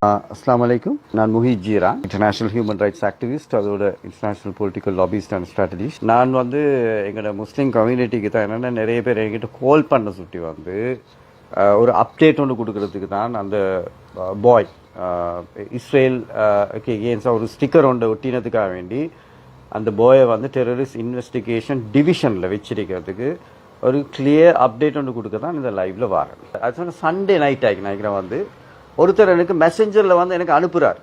அஸ்ஸலாமு அலைக்கும். நான் Muhith Jeera, international human rights activist, அதோட international political lobbyist and strategist. நான் எங்களோட முஸ்லீம் கம்யூனிட்டிக்கு தான் என்னென்னா நிறைய பேர் என்கிட்ட கால் பண்ண சுட்டி ஒரு அப்டேட் ஒன்று கொடுக்கறதுக்கு தான் அந்த பாய் இஸ்ரேல் எகெயின்ஸ்டாக ஒரு ஸ்டிக்கர் ஒன்று ஒட்டினதுக்காக வேண்டி அந்த பாயை டெரரிஸ்ட் இன்வெஸ்டிகேஷன் டிவிஷனில் வச்சிருக்கிறதுக்கு ஒரு கிளியர் அப்டேட் ஒன்று கொடுக்க தான் இந்த லைவில் வரேன். அது சண்டே நைட் ஆகி நினைக்கிறேன் ஒருத்தர் எனக்கு மெசஞ்சரில் எனக்கு அனுப்புகிறார்,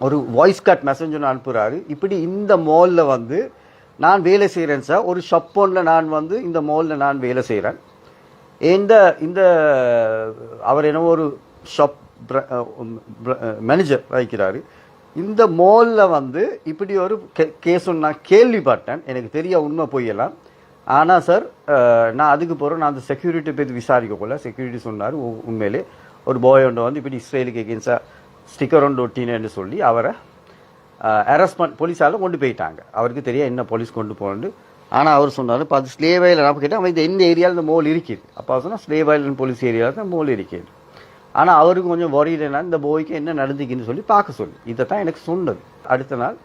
ஒரு வாய்ஸ் கட் மெசேஜ் ஒன்று அனுப்புகிறாரு. இப்படி இந்த மாலில் நான் வேலை செய்கிறேன் சார், ஒரு ஷாப்போனில் நான் இந்த மாலில் நான் வேலை செய்கிறேன். இந்த அவர் என்ன ஒரு ஷாப் மேனேஜர் வைக்கிறாரு. இந்த மாலில் இப்படி ஒரு கேஸ் ஒன்று நான் கேள்விப்பட்டேன், எனக்கு தெரிய உண்மை பொய்யலாம். ஆனால் சார் நான் அதுக்கு போகிறேன், நான் அந்த செக்யூரிட்டி பற்றி விசாரிக்கக்குள்ள செக்யூரிட்டி சொன்னார் உண்மையிலே ஒரு பாய் ஒன்று இப்படி இஸ்ரேலுக்கு எகெயின்ஸ்டாக ஸ்டிக்கர் ஒன்று ஒட்டினேன்னு சொல்லி அவரை அரெஸ்ட் போலீஸால் கொண்டு போயிட்டாங்க. அவருக்கு தெரியாது என்ன போலீஸ் கொண்டு போகணுன்னு. ஆனால் அவர் சொன்னார் இப்போ அது ஸ்லேவ் ஐலண்ட். அப்போ கேட்டால் அவன் இந்த ஏரியாவில் இந்த மோல் இருக்குது. அப்போ சொன்னால் ஸ்லேவ் ஐலண்ட் போலீஸ் ஏரியாவில் தான் மோல் இருக்குது. ஆனால் அவருக்கு கொஞ்சம் வரையிலனா இந்த போய்க்கு என்ன நடந்துக்குன்னு சொல்லி பார்க்க சொல்லி இதை தான் எனக்கு சொன்னது. அடுத்த நாள்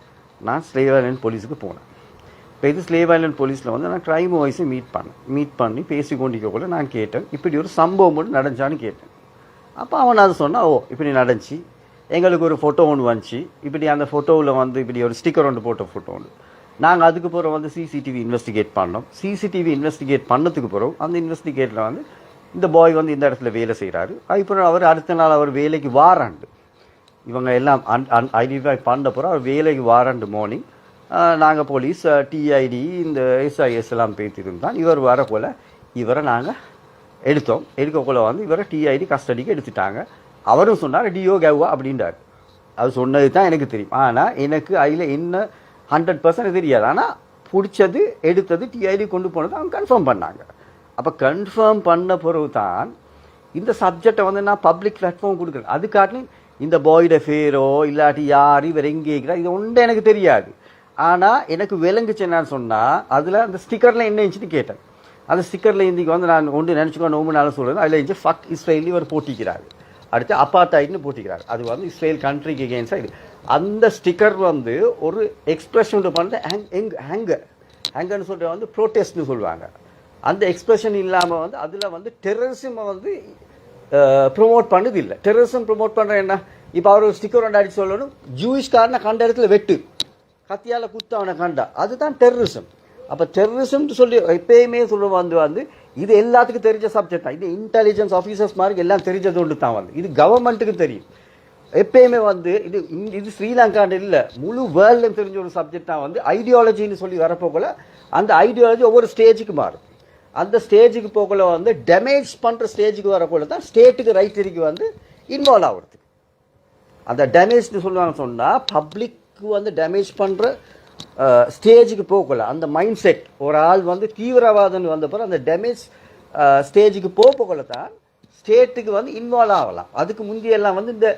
நான் ஸ்லேவ் ஐலண்ட் போலீஸுக்கு போனேன். இப்போ இது ஸ்லேவ் ஐலண்ட் போலீஸில் நான் க்ரைம் வாய்ஸை மீட் பண்ணி பேசி கொண்டிருக்கக்குள்ள நான் கேட்டேன், இப்படி ஒரு சம்பவம் மட்டும் நடந்துச்சான்னு கேட்டேன். அப்போ அவன் அது சொன்னால், ஓ இப்படி நடந்துச்சு, எங்களுக்கு ஒரு ஃபோட்டோ ஒன்று வந்துச்சு, இப்படி அந்த ஃபோட்டோவில் இப்படி ஒரு ஸ்டிக்கர் ஒன்று போட்ட ஃபோட்டோ ஒன்று. நாங்கள் அதுக்கு பிறகு சிசிடிவி இன்வெஸ்டிகேட் பண்ணோம். சிசிடிவி இன்வெஸ்டிகேட் பண்ணதுக்கு பிறகு அந்த இன்வெஸ்டிகேட்டில் இந்த பாய் இந்த இடத்துல வேலை செய்கிறாரு. இப்போ அவர் அடுத்த நாள் அவர் வேலைக்கு வாராண்டு, இவங்க எல்லாம் ஐடென்டிஃபை பண்ண பிறகு அவர் வேலைக்கு வாராண்டு மார்னிங் நாங்கள் போலீஸ் டிஐடி இந்த எஸ்ஐஎஸ் எல்லாம் பேசியிருந்தான். இவர் வர போல் இவரை நாங்கள் எடுக்கக்குள்ள இவரை டிஐடி கஸ்டடிக்கு எடுத்துட்டாங்க. அவரும் சொன்னார் டிஓ கவ்வா அப்படின்றார். அது சொன்னது தான் எனக்கு தெரியும். ஆனால் எனக்கு அதில் என்ன 100% தெரியாது. ஆனால் பிடிச்சது எடுத்தது டிஐடி கொண்டு போனது அவங்க கன்ஃபார்ம் பண்ணாங்க. அப்போ கன்ஃபார்ம் பண்ண பிறகு தான் இந்த சப்ஜெக்டை நான் பப்ளிக் பிளாட்ஃபார்ம் கொடுக்குறேன். அது காட்டிலும் இந்த பாயோட ஃபேரோ இல்லாட்டி யார் இவர் எங்கே இருக்கிறா இது ஒன்றும் எனக்கு தெரியாது. ஆனால் எனக்கு விளங்குச்சு என்னன்னு சொன்னால் அதில் அந்த ஸ்டிக்கரில் என்ன இருந்துச்சுன்னு கேட்டேன். அந்த ஸ்டிக்கரில் இன்றைக்கி நான் ஒன்று நினச்சிக்கோ நோம்புனாலும் சொல்லுறது, அதில் இருந்துச்சு ஃபக் இஸ்ரேல் இவர் போட்டிக்கிறார், அடுத்து அப்பாத்தாய்ட்னு போட்டிக்கிறார். அது இஸ்ரேல் கண்ட்ரிக்கு எகெயின்ஸ்டாக இது. அந்த ஸ்டிக்கர் ஒரு எக்ஸ்பிரஷன் பண்ணுற ஹேங்கர்னு சொல்கிற ப்ரோட்டெஸ்ட்னு சொல்லுவாங்க. அந்த எக்ஸ்பிரஷன் இல்லாமல் அதில் டெரரிசம் ப்ரொமோட் பண்ணது இல்லை. டெரரிசம் ப்ரொமோட் பண்ணுற என்ன, இப்போ அவர் ஒரு ஸ்டிக்கர் ஒன்று அடிச்சு சொல்லணும், ஜூயிஷ்காரனை கண்ட இடத்துல வெட்டு, கத்தியால் குத்து அவனை கண்டா, அதுதான் டெரரிசம். அப்போ டெரரிசம்னு சொல்லி எப்பயுமே சொல்ல இது எல்லாத்துக்கும் தெரிஞ்ச சப்ஜெக்ட் தான். இது இன்டெலிஜென்ஸ் ஆஃபீஸர்ஸ் மாதிரி எல்லாம் தெரிஞ்சது ஒன்று தான் இது கவர்மெண்ட்டுக்கு தெரியும். எப்பயுமே இது ஸ்ரீலங்கான்னு இல்லை, முழு வேர்ல்டும் தெரிஞ்ச ஒரு சப்ஜெக்ட் தான் ஐடியாலஜின்னு சொல்லி வரப்போக்குள்ள அந்த ஐடியாலஜி ஒவ்வொரு ஸ்டேஜுக்கு மாறும். அந்த ஸ்டேஜுக்கு போக்குள்ள டேமேஜ் பண்ணுற ஸ்டேஜுக்கு வரக்குள்ள தான் ஸ்டேட்டுக்கு ரைட் இருக்கு இன்வால்வ் ஆகுறதுக்கு. அந்த டேமேஜ்னு சொல்லுவாங்க சொன்னால் பப்ளிக்கு டேமேஜ் பண்ணுற ஸ்டேஜுக்கு போகல அந்த மைண்ட் செட் ஒரு ஆள் தீவிரவாதம்னு வந்தப்போ அந்த டேமேஜ் ஸ்டேஜுக்கு போகல தான் ஸ்டேட்டுக்கு இன்வால்வ் ஆகலாம். அதுக்கு முந்தையெல்லாம் இந்த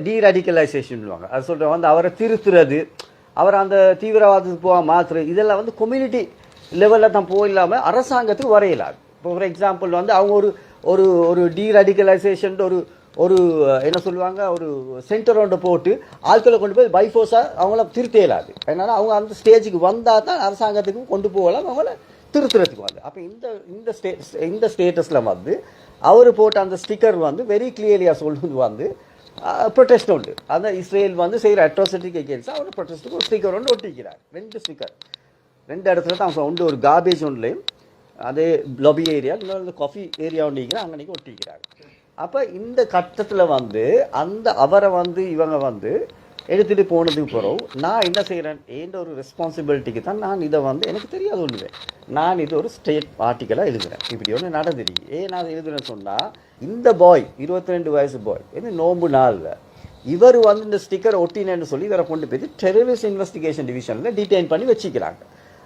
டீராடிக்கலைசேஷன் சொல்லுவாங்க. அது சொல்கிற அவரை திருத்துறது, அவர் அந்த தீவிரவாதத்துக்கு போக மாற்றுறது, இதெல்லாம் கம்யூனிட்டி லெவலில் தான் போயில்லாமல் அரசாங்கத்துக்கு வரையலாது. இப்போ ஃபார் எக்ஸாம்பிள் அவங்க ஒரு ஒரு டீராடிக்கலைசேஷன் ஒரு என்ன சொல்லுவாங்க, ஒரு சென்டர் ஒன்று போட்டு ஆட்களை கொண்டு போய் பைஃபோர்ஸாக அவங்கள திருத்த இயலாது. அதனால் அவங்க அந்த ஸ்டேஜுக்கு வந்தால் தான் அரசாங்கத்துக்கு கொண்டு போகலாம், அவங்கள திருத்துறதுக்கு அப்போ இந்த ஸ்டேட்டஸில் அவர் போட்ட அந்த ஸ்டிக்கர் வெரி கிளியரியாக சொல்லுவது ப்ரொட்டஸ்ட் உண்டு. அந்த இஸ்ரேல் செய்கிற அட்ராசிட்டிக்கு எகெயின்ஸ்டாக அவர் ப்ரொட்டஸ்ட்டுக்கு ஒரு ஸ்டிக்கர் ஒன்று ஒட்டிக்கிறார். 2 ஸ்டிக்கர் 2 இடத்துல தான் உண்டு. ஒரு கார்பேஜ் ஒன்றுலையும் அதே லொபி ஏரியா இன்னொரு காஃபி ஏரியா ஒன்று அங்கே ஒட்டிக்கிறார். அப்போ இந்த கட்டத்தில் அந்த அவரை இவங்க எடுத்துகிட்டு போனதுக்கு பிறகு நான் என்ன செய்கிறேன், எந்த ஒரு ரெஸ்பான்சிபிலிட்டிக்கு தான் நான் இதை எனக்கு தெரியாது ஒன்றுவேன். நான் இது ஒரு ஸ்டேட் ஆர்டிக்கலாக எழுதுகிறேன். இப்படி ஒன்று நடந்துருக்கு. ஏன் நான் எழுதுறேன்னு சொன்னால், இந்த பாய் 22 வயசு பாய் நோம்பு நாளில் இவர் இந்த ஸ்டிக்கர் ஒட்டினேன்னு சொல்லி இவரை கொண்டு போய் டெரரிஸ்ட் இன்வெஸ்டிகேஷன் டிவிஷனில் டிடெயின் பண்ணி வச்சுக்கிறாங்க.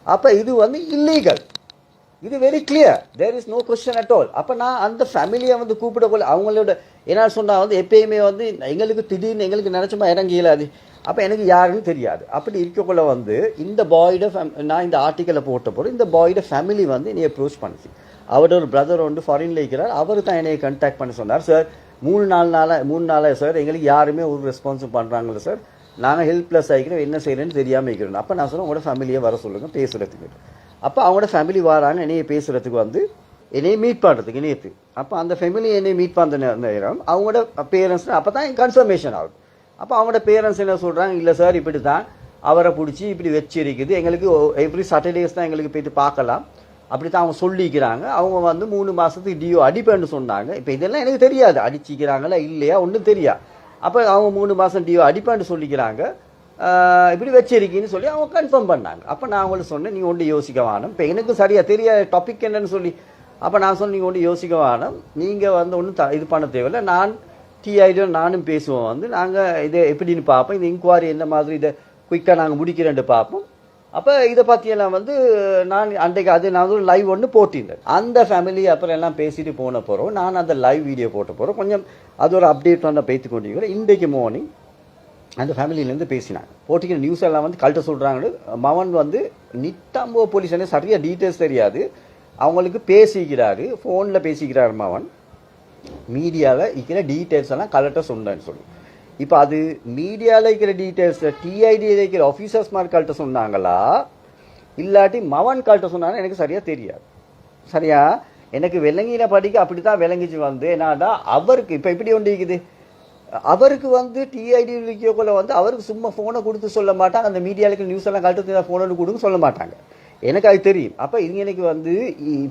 அப்போ இது இல்லீகல். இது very clear, there is no question at all. அப்போ நான் அந்த ஃபேமிலியை கூப்பிடக்குள்ள அவங்களோட என்ன சொன்னால் எப்பயுமே எங்களுக்கு திடீர்னு எங்களுக்கு நினச்சோமா இறங்கி இயலாது. அப்போ எனக்கு யாருன்னு தெரியாது. அப்படி இருக்கக்குள்ள இந்த பாயோட நான் இந்த ஆர்டிக்கலை போட்ட போது இந்த பாயோட ஃபேமிலி என்னை அப்ரோச் பண்ணிச்சு. அவரோட ஒரு பிரதர் ஃபாரின்ல இருக்கிறார். அவர் தான் என்னை கான்டாக்ட் பண்ணி சொன்னார், சார் மூணு நாளாக சார் எங்களுக்கு யாருமே ஒரு ரெஸ்பான்ஸும் பண்ணுறாங்களே சார். நாங்கள் ஹெல்ப்லெஸ் ஆகிக்கிறோம், என்ன செய்யறேன்னு தெரியாமல் இருக்கிறோம். அப்போ நான் சொன்னேன் உங்களோட ஃபேமிலியை வர சொல்லுங்கள் பேசுகிறதுக்கு. அப்போ அவங்களோட ஃபேமிலி வராங்க என்னையை பேசுகிறதுக்கு வந்து என்னையை மீட் பண்ணுறதுக்கு நேற்று. அப்போ அந்த ஃபேமிலி என்னை மீட் பண்ணுற நேரம் அவங்களோட பேரண்ட்ஸ் அப்போ தான் கன்ஃபர்மேஷன் ஆகும். அப்போ அவங்களோட பேரண்ட்ஸ் என்ன சொல்கிறாங்க, இல்லை சார் இப்படி தான் அவரை பிடிச்சி இப்படி வச்சிருக்குது, எங்களுக்கு எவ்ரி சாட்டர்டேஸ் தான் எங்களுக்கு போய்ட்டு பார்க்கலாம் அப்படி தான் அவங்க சொல்லிக்கிறாங்க. அவங்க வந்து 3 மாதத்துக்கு டிஓ அடிப்பேன்னு சொன்னாங்க. இப்போ இதெல்லாம் எனக்கு தெரியாது, அடிச்சிக்கிறாங்களா இல்லையா ஒன்றும் தெரியாது. அப்போ அவங்க 3 மாதம் டிஓ அடிப்பேன்னு சொல்லிக்கிறாங்க, இப்படி வச்சிருக்கீன்னு சொல்லி அவங்க கன்ஃபார்ம் பண்ணாங்க. அப்போ நான் அவங்களுக்கு சொன்னேன் நீங்கள் ஒன்று யோசிக்க வேணும், இப்போ எனக்கு சரியாக தெரியாத டாபிக் என்னன்னு சொல்லி. அப்போ நான் சொன்னேன் நீங்கள் ஒன்று யோசிக்க வேணும், நீங்கள் வந்து ஒன்றும் இது பண்ண தேவையில்லை, நான் டிஐடியோ நானும் பேசுவோம் வந்து நாங்கள் இதை எப்படின்னு பார்ப்போம், இந்த இன்கொயரி என்ன மாதிரி இதை குயிக்காக நாங்கள் முடிக்கிறேன்ட்டு பார்ப்போம். அப்போ இதை பற்றியெல்லாம் வந்து நான் அன்றைக்கு அது நான் ஒரு லைவ் ஒன்று போட்டிருந்தேன். அந்த ஃபேமிலி அப்புறம் எல்லாம் பேசிட்டு போன போகிறோம், நான் அந்த லைவ் வீடியோ போட்ட போகிறோம். கொஞ்சம் அது ஒரு அப்டேட் வந்து பேசி கொண்டிருக்கிறேன். இன்றைக்கு மார்னிங் அந்த ஃபேமிலியிலேருந்து பேசினாங்க. போட்டிக்கிற நியூஸ் எல்லாம் வந்து கழட்ட சொல்கிறாங்க. மவன் வந்து நிட்டாம்போ போலீஸ் என்ன சரியாக டீட்டெயில்ஸ் தெரியாது, அவங்களுக்கு பேசிக்கிறாரு, ஃபோனில் பேசிக்கிறார் மவன், மீடியாவில் இருக்கிற டீட்டெயில்ஸ் எல்லாம் கலெக்டாக சொன்னேன்னு சொல்லி. இப்போ அது மீடியாவில் இருக்கிற டீட்டெயில்ஸ் டிஐடியில் இருக்கிற ஆஃபீஸர்ஸ் மாதிரி கழட்ட சொன்னாங்களா இல்லாட்டி மவன் கழட்ட சொன்னாங்க எனக்கு சரியாக தெரியாது. சரியா எனக்கு விளங்கின படிக்க அப்படி தான் விளங்கிச்சு வந்து என்னடா அவருக்கு இப்போ இப்படி ஒன்று இருக்குது, அவருக்கு வந்து டிஐடி இருக்கக்குள்ள வந்து அவருக்கு சும்மா ஃபோனை கொடுத்து சொல்ல மாட்டாங்க, அந்த மீடியாவுக்கு நியூஸ் எல்லாம் கழட்டு ஃபோனை கொடுங்க சொல்ல மாட்டாங்க, எனக்கு அது தெரியும். அப்போ இது எனக்கு வந்து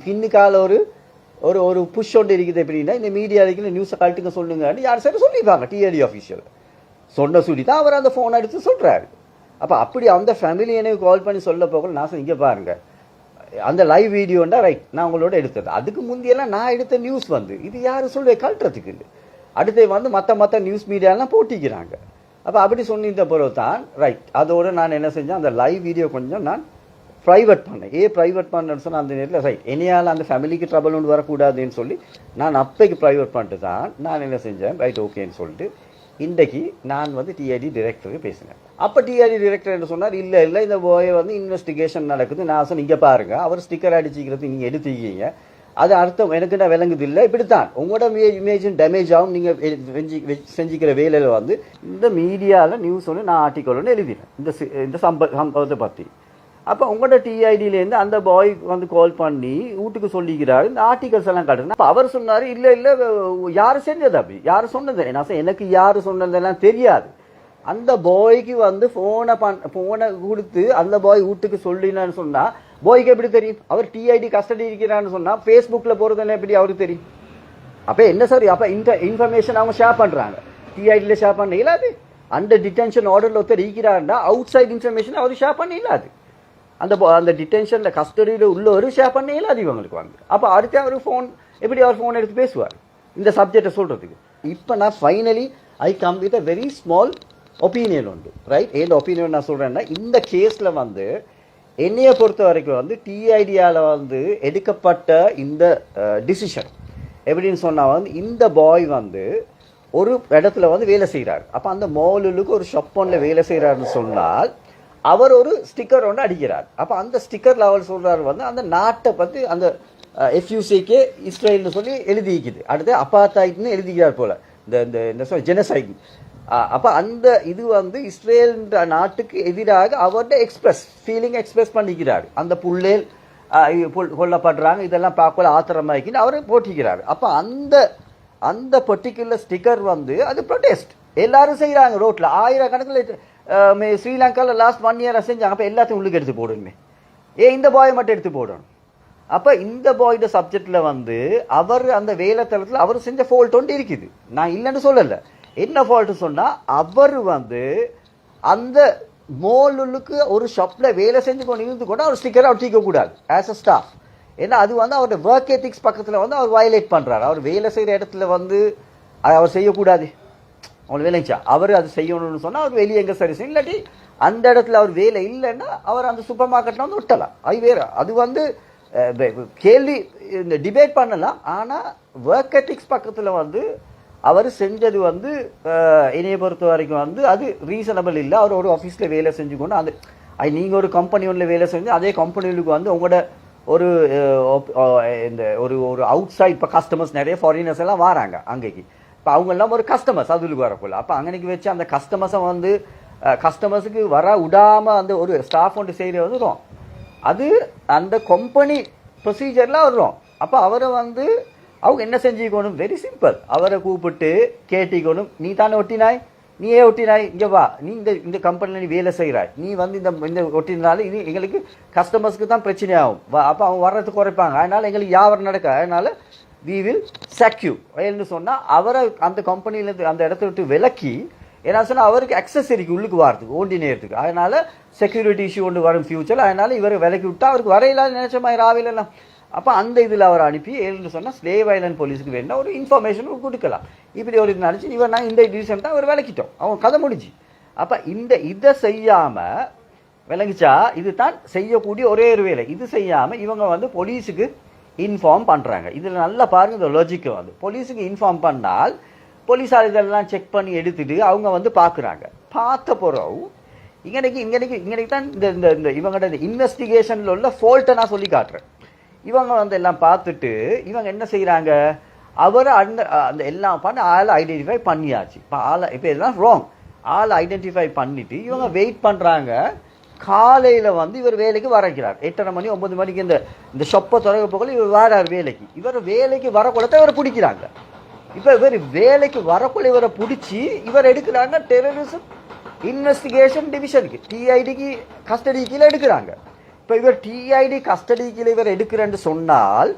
பின்னுக்கால ஒரு ஒரு ஒரு புஷ் ஒன்று இருக்குது எப்படின்னா இந்த மீடியாவுக்கு நியூஸை கழட்டுங்க சொல்லுங்கன்னு யார் சரி சொல்லியிருப்பாங்க. டிஐடி ஆஃபீஷியல் சொன்ன சொல்லி தான் அவர் அந்த ஃபோனை எடுத்து சொல்கிறாரு. அப்போ அப்படி அந்த ஃபேமிலி எனக்கு கால் பண்ணி சொல்ல போகல. நான் சொன்ன இங்கே பாருங்கள் அந்த லைவ் வீடியோண்டா ரைட் நான் உங்களோட எடுத்தது, அதுக்கு முந்தியெல்லாம் நான் எடுத்த நியூஸ் வந்து இது யார் சொல்ல கழட்டுறதுக்கு இல்லை, அடுத்து வந்து மற்ற நியூஸ் மீடியாலாம் போட்டிக்கிறாங்க. அப்போ அப்படி சொன்னிருந்த பிறகு தான் ரைட் அதோடு நான் என்ன செஞ்சேன், அந்த லைவ் வீடியோ கொஞ்சம் நான் ப்ரைவேட் பண்ணேன். ப்ரைவேட் பண்ணேன்னு சொன்னால் அந்த நேரத்தில் ரைட் என்னையால் அந்த ஃபேமிலிக்கு ட்ரபிள் ஒன்று வரக்கூடாதுன்னு சொல்லி நான் அப்பைக்கு ப்ரைவேட் பண்ணிட்டு தான் நான் என்ன செஞ்சேன், ரைட் ஓகேன்னு சொல்லிட்டு இன்றைக்கு நான் வந்து டிஐடி டிரெக்டருக்கு பேசினேன். அப்போ டிஐடி டிரெக்டர் என்ன சொன்னார், இல்லை இந்த போயை வந்து இன்வெஸ்டிகேஷன் நடக்குது. நான் சொன்னேன் இங்கே பாருங்கள் அவர் ஸ்டிக்கர் அடிச்சிக்கிறது நீங்கள் எடுத்துக்கிங்க, அது அர்த்தம் எனக்கு நான் விளங்குது இல்லை, இப்படித்தான் உங்களோட இமேஜும் டேமேஜ் ஆகும் நீங்கள் செஞ்சுக்கிற வேலையில் வந்து இந்த மீடியாவில் நியூஸ் ஒன்று நான் ஆர்டிக்கல் ஒன்று எழுதினேன் இந்த சம்பவத்தை பற்றி. அப்போ உங்களோட டிஐடியிலேருந்து அந்த பாய் வந்து கால் பண்ணி வீட்டுக்கு சொல்லிக்கிறாரு, இந்த ஆர்டிகல்ஸ் எல்லாம் காட்டுறேன். அப்போ அவர் சொன்னார் இல்லை யார் செஞ்சது அப்படி யார் சொன்னது, நான் எனக்கு யார் சொன்னதெல்லாம் தெரியாது. அந்த பாய்க்கு வந்து ஃபோனை கொடுத்து அந்த பாய் வீட்டுக்கு சொல்லினான்னு சொன்னால் பாய்க்கு எப்படி தெரியும், அவர் டிஐடி கஸ்டடி இருக்கிறான்னு சொன்னால் ஃபேஸ்புக்கில் போகிறதுன்னு எப்படி அவருக்கு தெரியும். அப்போ என்ன சார், அப்போ இந்த இன்ஃபர்மேஷன் அவங்க ஷேர் பண்ணுறாங்க, டிஐடியில் ஷேர் பண்ண இல்லாது, அந்த டிடென்ஷன் ஆர்டரில் ஒருத்தர் இருக்கிறாருன்னா அவுட் சைட் இன்ஃபர்மேஷன் அவர் ஷேர் பண்ண இல்லாது, அந்த டிடென்ஷனில் கஸ்டடியில் உள்ளவர் ஷேர் பண்ண இல்லாது இவங்களுக்கு வந்து. அப்போ அடுத்து அவர் ஃபோன் எடுத்து பேசுவார் இந்த சப்ஜெக்டை சொல்கிறதுக்கு. இப்போ நான் finally I come with a very small opinion உண்டு ரைட். ஏன் ஒப்பீனியன் நான் சொல்கிறேன்னா இந்த கேஸில் வந்து என்னையை பொறுத்த வரைக்கும் வந்து டிஐடியால் வந்து எடுக்கப்பட்ட இந்த டிசிஷன் எப்படின்னு சொன்னால் வந்து இந்த பாய் வந்து ஒரு இடத்துல வந்து வேலை செய்கிறார். அப்போ அந்த மாலுக்கு ஒரு ஷாப்பனில் வேலை செய்கிறாருன்னு சொன்னால் அவர் ஒரு ஸ்டிக்கர் ஒன்று அடிக்கிறார். அப்போ அந்த ஸ்டிக்கரில் அவர் சொல்கிறார் வந்து அந்த நாட்டை பற்றி அந்த எஃப்யூசிக்கே இஸ்ரேல்னு சொல்லி எழுதிக்குது, அடுத்து அப்பாத்தாய்ட்னு எழுதிக்கிறார் போல் இந்த ஜெனசைட். அப்போ அந்த இது வந்து இஸ்ரேல் நாட்டுக்கு எதிராக அவர்கிட்ட ஃபீலிங் எக்ஸ்பிரஸ் பண்ணிக்கிறார். அந்த புள்ளேல் கொல்லப்படுறாங்க இதெல்லாம் பார்க்கல ஆத்திரமாக்கின்னு அவர் போட்டிக்கிறார். அப்போ அந்த பர்டிகுலர் ஸ்டிக்கர் வந்து அது ப்ரொடெஸ்ட் எல்லாரும் செய்கிறாங்க ரோட்டில், ஆயிரக்கணக்கில் ஸ்ரீலங்காவில் லாஸ்ட் 1 இயர் செஞ்சாங்க. அப்போ எல்லாத்தையும் உள்ளுக்கு எடுத்து போடணுமே, இந்த பாயை மட்டும் எடுத்து போடணும். அப்போ இந்த பாயோட சப்ஜெக்டில் வந்து அவர் அந்த வேலைத்தளத்தில் அவர் செஞ்ச ஃபால்ட் ஒன்று இருக்குது, நான் இல்லைன்னு சொல்லலை. என்ன ஃபால்ட்டு சொன்னால் அவர் வந்து அந்த மோலுக்கு ஒரு ஷாப்பில் வேலை செஞ்சு கொண்டு இருந்து கூட அவர் ஸ்டிக்கரை அவர் தீர்க்கக்கூடாது ஆஸ் அ ஸ்டாஃப். ஏன்னா அது வந்து அவருடைய ஒர்க் எத்திக்ஸ் பக்கத்தில் வந்து அவர் வயலேட் பண்ணுறாரு. அவர் வேலை செய்கிற இடத்துல வந்து அவர் செய்யக்கூடாது, அவங்களுக்கு வேலைச்சா அவர் அது செய்யணும்னு சொன்னால் அவர் வெளியே எங்கே சரி செய்யும், இல்லாட்டி அந்த இடத்துல அவர் வேலை இல்லைன்னா அவர் அந்த சூப்பர் மார்க்கெட்டில் வந்து விட்டலாம். அது வேறு, அது வந்து கேள்வி இந்த டிபேட் பண்ணலாம். ஆனால் ஒர்க் எத்திக்ஸ் பக்கத்தில் வந்து அவர் செஞ்சது வந்து என்னையை பொறுத்த வரைக்கும் வந்து அது ரீசனபிள் இல்லை. அவர் ஒரு ஆஃபீஸில் வேலை செஞ்சுக்கொண்டு அது நீங்கள் ஒரு கம்பெனி ஒன்றில் வேலை செஞ்சு அதே கம்பெனிகளுக்கு வந்து உங்களோட இந்த ஒரு அவுட் சைட் இப்போ கஸ்டமர்ஸ் நிறைய ஃபாரினர்ஸ் எல்லாம் வராங்க அங்கேக்கு, இப்போ அவங்கெல்லாம் ஒரு கஸ்டமர்ஸ் அதுக்கு வரக்குள்ள. அப்போ அங்கனைக்கு வச்சு அந்த கஸ்டமர்ஸை வந்து கஸ்டமர்ஸுக்கு வர விடாமல் அந்த ஒரு ஸ்டாஃப் ஒன்று செய்கிறது வந்து wrong. அது அந்த கம்பெனி ப்ரொசீஜரில் வரும். அப்போ அவரை வந்து அவங்க என்ன செஞ்சுக்கணும், வெரி சிம்பிள், அவரை கூப்பிட்டு கேட்டிக்கணும், நீ தானே ஒட்டினாய், நீயே ஒட்டினாய், இங்கே வா, நீ இந்த கம்பெனியில் நீ வேலை செய்கிறாய், நீ வந்து இந்த ஒட்டினாலும் இது எங்களுக்கு கஸ்டமர்ஸ்க்கு தான் பிரச்சனையாகும், அப்போ அவங்க வர்றது குறைப்பாங்க, அதனால் எங்களுக்கு வியாபாரம் நடக்க, அதனால் வி வில் sack you ன்னு சொன்னால் அவரை அந்த கம்பெனிலேருந்து அந்த இடத்த விட்டு விலக்கி, ஏன்னா சொன்னால் அவருக்கு அக்சஸ் இருக்கு உள்ளுக்கு வரதுக்கு ஓண்டி நேரத்துக்கு, அதனால் செக்யூரிட்டி இஷ்யூ ஒன்று வரும் ஃபியூச்சர், அதனால் இவரை விலக்கி விட்டால் அவருக்கு வரையிலான்னு நினைச்ச மாதிரி ஆவிலெல்லாம். அப்போ அந்த இதில் அவர் அனுப்பி ஏன்னு சொன்னால் ஸ்லேவ் ஐலண்ட் போலீஸுக்கு வேணும்னா ஒரு இன்ஃபர்மேஷன் கொடுக்கலாம், இப்படி ஒரு இது நினச்சி இவர் நாங்கள் இந்த டிசிஷன் தான் அவர் விளக்கிட்டோம், அவங்க கதை முடிஞ்சு. அப்போ இதை செய்யாமல் விளங்கிச்சா, இது தான் செய்யக்கூடிய ஒரே ஒரு வேலை. இது செய்யாமல் இவங்க வந்து போலீஸுக்கு இன்ஃபார்ம் பண்ணுறாங்க. இதில் நல்லா பாருங்கள் இந்த லாஜிக்கை வந்து, போலீஸுக்கு இன்ஃபார்ம் பண்ணால் போலீஸார் இதெல்லாம் செக் பண்ணி எடுத்துட்டு அவங்க வந்து பார்க்குறாங்க. பார்த்த பிறகு இங்கனைக்கு தான் இந்த இவங்கள்ட்ட இந்த இன்வெஸ்டிகேஷனில் உள்ள ஃபால்ட்டை நான் சொல்லி காட்டுறேன். இவங்க வந்து எல்லாம் பார்த்துட்டு இவங்க என்ன செய்கிறாங்க, அவரை அந்த எல்லாம் பண்ணி ஆளை ஐடென்டிஃபை பண்ணியாச்சு. இப்போ இதெல்லாம் ராங், ஆளை ஐடென்டிஃபை பண்ணிவிட்டு இவங்க வெயிட் பண்ணுறாங்க. காலையில் வந்து இவர் வேலைக்கு வரைக்கிறார், 8:30 மணி 9 மணிக்கு இந்த ஷொப்பை தொடங்க போகல இவர் வரார் வேலைக்கு. இவர் வேலைக்கு வரக்குள்ளத்தை இவரை பிடிக்கிறாங்க. இப்போ இவர் வேலைக்கு வரக்குள்ள இவரை பிடிச்சி இவர் எடுக்கிறாங்க டெரரிசம் இன்வெஸ்டிகேஷன் டிவிஷனுக்கு, டிஐடிக்கு கஸ்டடி கீழே எடுக்கிறாங்க. இப்போ இவர் டிஐடி கஸ்டடி கீழே இவர் எடுக்கிறேன்னு சொன்னால்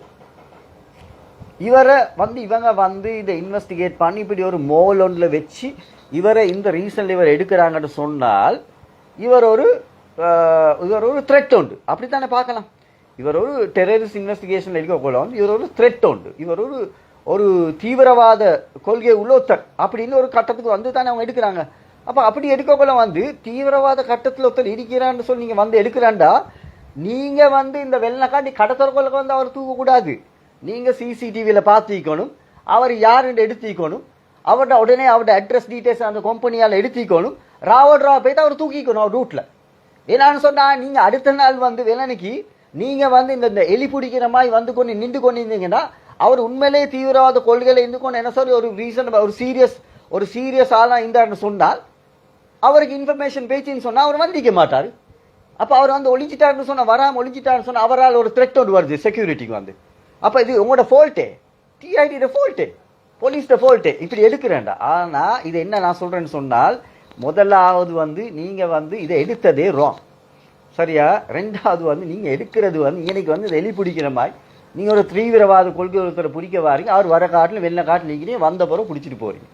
இவரை வந்து இவங்க வந்து இதை இன்வெஸ்டிகேட் பண்ணி இப்படி ஒரு மோல் ஒன்றில் வச்சு இவரை இந்த ரீசனில் இவர் எடுக்கிறாங்கன்னு சொன்னால் இவர் ஒரு த்ரெட் உண்டு, அப்படித்தானே பார்க்கலாம். இவர் ஒரு டெரரிஸ்ட் இன்வெஸ்டிகேஷன் எடுக்கக்குள்ள வந்து இவர் ஒரு த்ரெட் உண்டு, இவர் ஒரு தீவிரவாத கொள்கை உள்ளொத்தர் அப்படின்னு ஒரு கட்டத்துக்கு வந்து தானே அவங்க எடுக்கிறாங்க. அப்போ அப்படி எடுக்கக்குள்ள வந்து தீவிரவாத கட்டத்தில் ஒருத்தர் இருக்கிறான்னு சொல்லி நீங்கள் வந்து எடுக்கிறாண்டா, நீங்கள் வந்து இந்த வெள்ளக்காண்டி கடத்தற்கொள்ள வந்து அவர் தூக்கக்கூடாது. நீங்கள் சிசிடிவியில் பார்த்துக்கணும், அவர் யாருன்னு எடுத்துக்கணும், அவர்கிட்ட உடனே அவருடைய அட்ரஸ் டீட்டெயில்ஸ் அந்த கம்பெனியால் எடுத்துக்கணும், ராவோட்ரா போய்ட்டு அவர் தூக்கிக்கணும் அவர் ரூட்டில். ஏன்னான்னு சொன்னால் நீங்கள் அடுத்த நாள் வந்து வெள்ளனைக்கு நீங்கள் வந்து இந்த எலி பிடிக்கிற மாதிரி வந்து நின்று கொண்டிருந்தீங்கன்னா அவர் உண்மையிலே தீவிரவாத கொள்கையில் இருந்து கொண்டு என்ன சொல்லி ஒரு ரீசன் ஒரு சீரியஸ் ஆளாக இருந்தார்னு சொன்னால் அவருக்கு இன்ஃபர்மேஷன் பேச்சுன்னு சொன்னால் அவர் வந்திக்க மாட்டார். அப்போ அவர் வந்து ஒழிஞ்சிட்டாருன்னு சொன்னால் வராமல் ஒழிஞ்சிட்டாருன்னு சொன்னால் அவரால் ஒரு த்ரெட் ஒன்று வருது செக்யூரிட்டிக்கு வந்து. அப்போ இது உங்களோட ஃபால்ட்டே, டிஐடியோட ஃபால்ட்டே, போலீஸோட ஃபால்ட்டே, இப்படி எடுக்கிறேன்டா. ஆனால் இது என்ன நான் சொல்கிறேன்னு சொன்னால், முதலாவது வந்து நீங்கள் வந்து இதை எடுத்ததே ராங், சரியா? ரெண்டாவது வந்து நீங்கள் எடுக்கிறது வந்து இன்னைக்கு வந்து எலி பிடிக்கிற மாதிரி நீங்கள் ஒரு தீவிரவாத கொள்கை ஒருத்தரை பிடிக்க வாரீங்க, அவர் வர காட்டில் வெள்ளை காட்டில் நிற்கிறீங்க, வந்த பிறகு பிடிச்சிட்டு போகிறீங்க.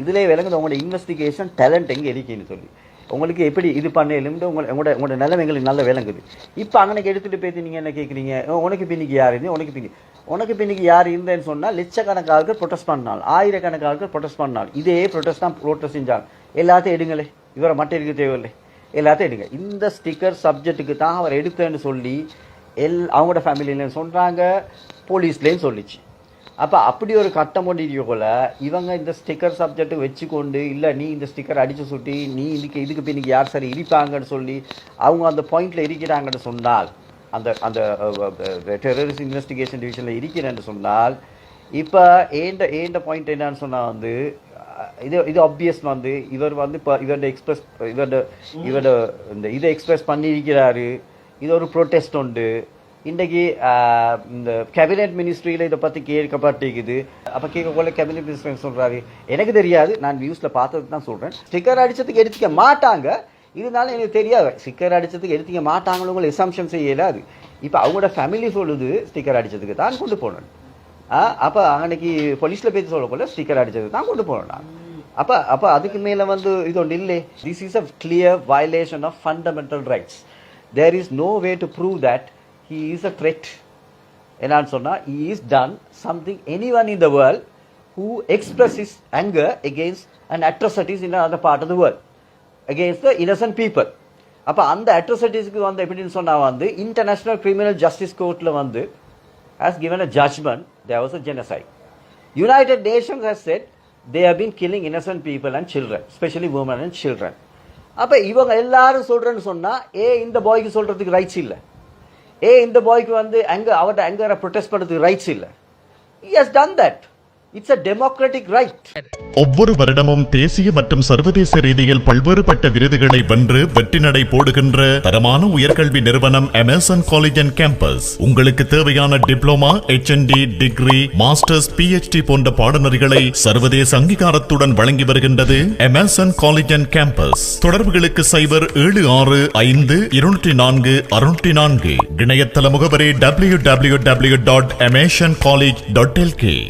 இதிலே விளங்குது உங்களோட இன்வெஸ்டிகேஷன் டேலண்ட் எங்கே இருக்குன்னு சொல்லி, உங்களுக்கு எப்படி இது பண்ணலும்னு உங்களோட நிலைமை எங்களுக்கு நல்ல விளங்குது. இப்போ அங்கனைக்கு எடுத்துகிட்டு போய்த்து நீங்கள் என்ன கேட்குறீங்க, உனக்கு பின்னிக்கு யார் இருந்து உனக்கு பின்னிக்கு யார் இருந்தேன்னு சொன்னால் லட்சக்கணக்காக ப்ரொட்டஸ்ட் பண்ணாலும் ஆயிரக்கணக்காக ப்ரொட்டஸ்ட் பண்ணாலும் இதே ப்ரொட்டஸ்ட் தான் ப்ரொட்டஸ்ட் செஞ்சாங்க. எல்லாத்தையும் எடுங்களே, இவரை மட்டும் எடுக்க தேவையில்லை, எல்லாத்தையும் எடுங்க. இந்த ஸ்டிக்கர் சப்ஜெக்ட்டுக்கு தான் அவர் எடுத்தேன்னு சொல்லி அவங்களோட ஃபேமிலியிலேயும் சொல்கிறாங்க, போலீஸ்லேயும் சொல்லிச்சு. அப்போ அப்படி ஒரு கட்டம் கொண்டு போல இவங்க இந்த ஸ்டிக்கர் சப்ஜெக்ட் வச்சுக்கொண்டு இல்லை நீ இந்த ஸ்டிக்கர் அடித்து சுட்டி நீ இதுக்கு பின்னுக்கு யார் சரி இருப்பாங்கன்னு சொல்லி அவங்க அந்த பாயிண்டில் இருக்கிறாங்கன்னு சொன்னால், அந்த அந்த டெரரிஸ்ட் இன்வெஸ்டிகேஷன் டிவிஷனில் இருக்கிறேன்னு சொன்னால், இப்போ ஏண்ட பாயிண்ட் என்னன்னு சொன்னால் வந்து இது ஆப்வியஸ் வந்து இவர் வந்து இப்போ இவரோட இந்த இதை எக்ஸ்பிரஸ் பண்ணியிருக்கிறாரு, இது ஒரு ப்ரொட்டஸ்ட் உண்டு. இன்றைக்கி இந்த கேபினெட் மினிஸ்ட்ரியில் இதை பற்றி கேட்கப்பட்டிருக்குது. அப்போ கேட்கக்குள்ள கேபினெட் மினிஸ்டர் சொல்கிறாரு, எனக்கு தெரியாது, நான் நியூஸில் பார்த்தது தான் சொல்கிறேன், ஸ்டிக்கர் அடித்ததுக்கு எடுத்துக்க மாட்டாங்க, இதனால எனக்கு தெரியாது, ஸ்டிக்கர் அடித்ததுக்கு எடுத்துக்க மாட்டாங்களும் உங்களை எக்ஸம்ஷன் செய்யலாது. இப்போ அவங்களோட ஃபேமிலி சொல்லுது ஸ்டிக்கர் அடித்ததுக்கு தான் கொண்டு போனேன். அப்போ அன்னைக்கு போலீஸில் பேசி சொல்லக்குள்ள ஸ்டிக்கர் அடித்தது தான் கொண்டு போனேன். அப்போ அதுக்கு மேலே வந்து இது ஒன்று இல்லை. This is a clear violation of fundamental rights. There is no way to prove that he is a threat. என்னன்னு சொன்னால் he is done something anyone in the world who expresses anger against an atrocities in another part of the world against the innocent people. அப்போ அந்த அட்ரோசிட்டிஸ்க்கு வந்து எப்படின்னு சொன்னால் வந்து international criminal justice கோர்ட்டில் வந்து has given a judgment there was a genocide. United Nations has said they have been killing innocent people and children, especially women and children. அப்போ இவங்க எல்லாரும் சொல்கிறேன்னு சொன்னால் இந்த பாய்க்கு சொல்கிறதுக்கு ரைட்ஸ் இல்லை, இந்த பாய்க்கு வந்து அவர்கிட்ட அங்கரை ப்ரொடெஸ்ட் பண்ணுறதுக்கு ரைட்ஸ் இல்லை. He has done that. It's a democratic right. ஒவ்வொரு வருடமும் தேசிய மற்றும் சர்வதேச ரீதியில் பல்வேறுபட்ட விருதுகளை வென்று வெற்றி நடை போடுகின்ற தரமான உயர்கல்வி நிறுவனம் எமர்சன் காலேஜ் அண்ட் கேம்பஸ். உங்களுக்கு தேவையான diploma, HND, degree, masters, PhD போன்ற பாடநெறிகளை சர்வதேச அங்கீகாரத்துடன் வழங்கி வருகின்றது எமர்சன் காலேஜ் அண்ட் கேம்பஸ். தொடர்புகளுக்கு 0765204 இணையதள முகவரி www.emersoncollege.lk.